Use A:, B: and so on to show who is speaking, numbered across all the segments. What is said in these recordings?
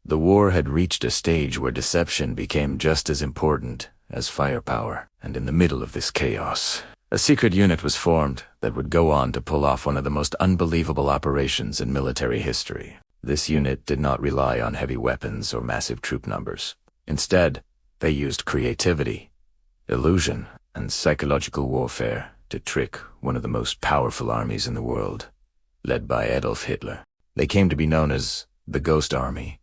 A: The war had reached a stage where deception became just as important as firepower, and in the middle of this chaos, a secret unit was formed that would go on to pull off one of the most unbelievable operations in military history. This unit did not rely on heavy weapons or massive troop numbers. Instead, they used creativity, illusion, and psychological warfare to trick one of the most powerful armies in the world, led by Adolf Hitler. They came to be known as the Ghost Army,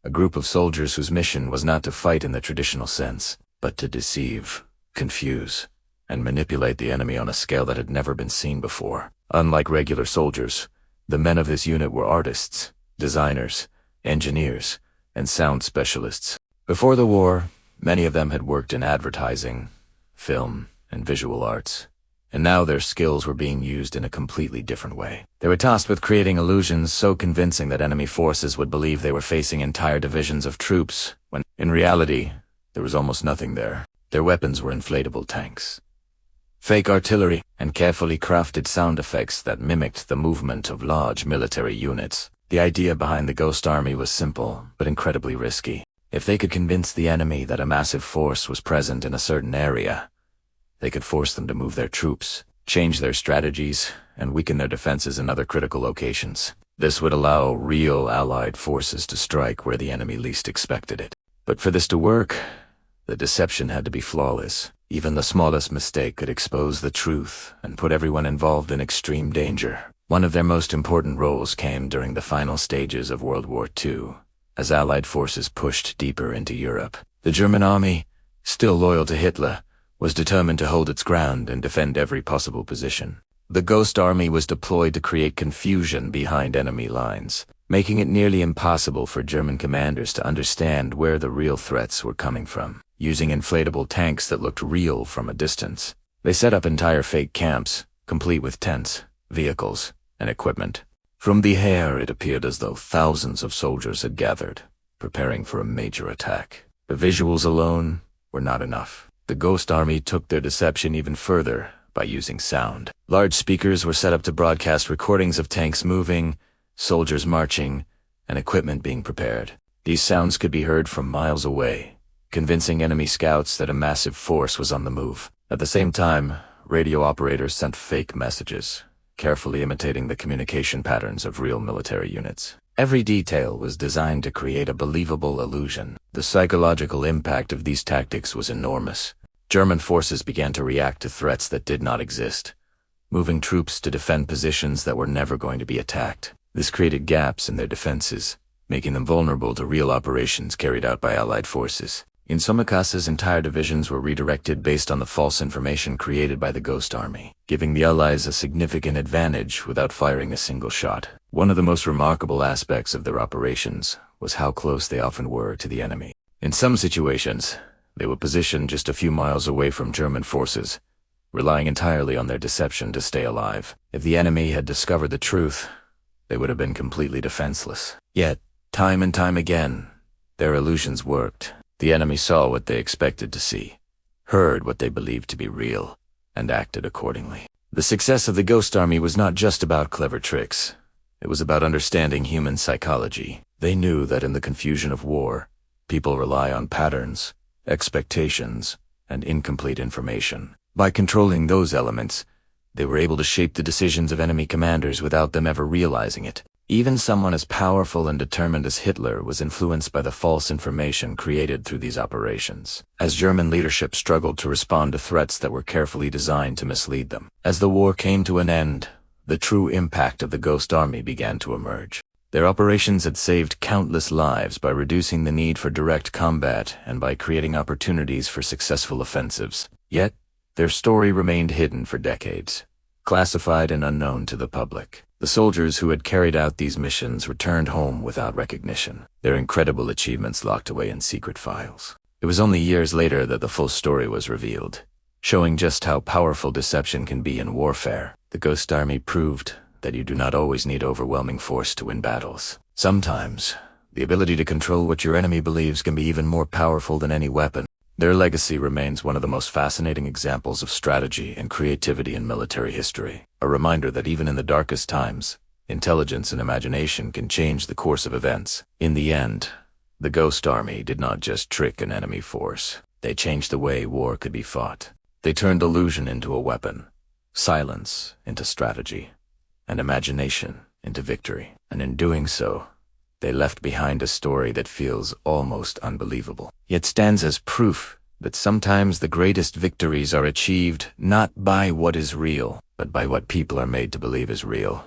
A: a group of soldiers whose mission was not to fight in the traditional sense, but to deceive, confuse, and manipulate the enemy on a scale that had never been seen before. Unlike regular soldiers, the men of this unit were artists, designers, engineers, and sound specialists. Before the war, many of them had worked in advertising, film, and visual arts, and now their skills were being used in a completely different way. They were tasked with creating illusions so convincing that enemy forces would believe they were facing entire divisions of troops, when, in reality, there was almost nothing there. Their weapons were inflatable tanks, fake artillery, and carefully crafted sound effects that mimicked the movement of large military units. The idea behind the Ghost Army was simple, but incredibly risky. If they could convince the enemy that a massive force was present in a certain area, they could force them to move their troops, change their strategies, and weaken their defenses in other critical locations. This would allow real Allied forces to strike where the enemy least expected it. But for this to work, the deception had to be flawless. Even the smallest mistake could expose the truth and put everyone involved in extreme danger. One of their most important roles came during the final stages of World War II, as Allied forces pushed deeper into Europe. The German army, still loyal to Hitler, was determined to hold its ground and defend every possible position. The Ghost Army was deployed to create confusion behind enemy lines, making it nearly impossible for German commanders to understand where the real threats were coming from. Using inflatable tanks that looked real from a distance, they set up entire fake camps, complete with tents, vehicles, and equipment. From the air, it appeared as though thousands of soldiers had gathered, preparing for a major attack. The visuals alone were not enough. The Ghost Army took their deception even further by using sound. Large speakers were set up to broadcast recordings of tanks moving, soldiers marching, and equipment being prepared. These sounds could be heard from miles away, convincing enemy scouts that a massive force was on the move. At the same time, radio operators sent fake messages, carefully imitating the communication patterns of real military units. Every detail was designed to create a believable illusion. The psychological impact of these tactics was enormous. German forces began to react to threats that did not exist, moving troops to defend positions that were never going to be attacked. This created gaps in their defenses, making them vulnerable to real operations carried out by Allied forces. In some cases, entire divisions were redirected based on the false information created by the Ghost Army, giving the Allies a significant advantage without firing a single shot. One of the most remarkable aspects of their operations was how close they often were to the enemy. In some situations, they were positioned just a few miles away from German forces, relying entirely on their deception to stay alive. If the enemy had discovered the truth, they would have been completely defenseless. Yet, time and time again, their illusions worked. The enemy saw what they expected to see, heard what they believed to be real, and acted accordingly. The success of the Ghost Army was not just about clever tricks. It was about understanding human psychology. They knew that in the confusion of war, people rely on patterns, expectations, and incomplete information. By controlling those elements, they were able to shape the decisions of enemy commanders without them ever realizing it. Even someone as powerful and determined as Hitler was influenced by the false information created through these operations, as German leadership struggled to respond to threats that were carefully designed to mislead them. As the war came to an end, the true impact of the Ghost Army began to emerge. Their operations had saved countless lives by reducing the need for direct combat and by creating opportunities for successful offensives. Yet, their story remained hidden for decades, classified and unknown to the public. The soldiers who had carried out these missions returned home without recognition, their incredible achievements locked away in secret files. It was only years later that the full story was revealed, showing just how powerful deception can be in warfare. The Ghost Army proved that you do not always need overwhelming force to win battles. Sometimes, the ability to control what your enemy believes can be even more powerful than any weapon. Their legacy remains one of the most fascinating examples of strategy and creativity in military history, a reminder that even in the darkest times, intelligence and imagination can change the course of events. In the end, The Ghost Army did not just trick an enemy force. They changed the way war could be fought. They turned illusion into a weapon, silence into strategy, and imagination into victory. And in doing so, they left behind a story that feels almost unbelievable, yet stands as proof that sometimes the greatest victories are achieved not by what is real, but by what people are made to believe is real.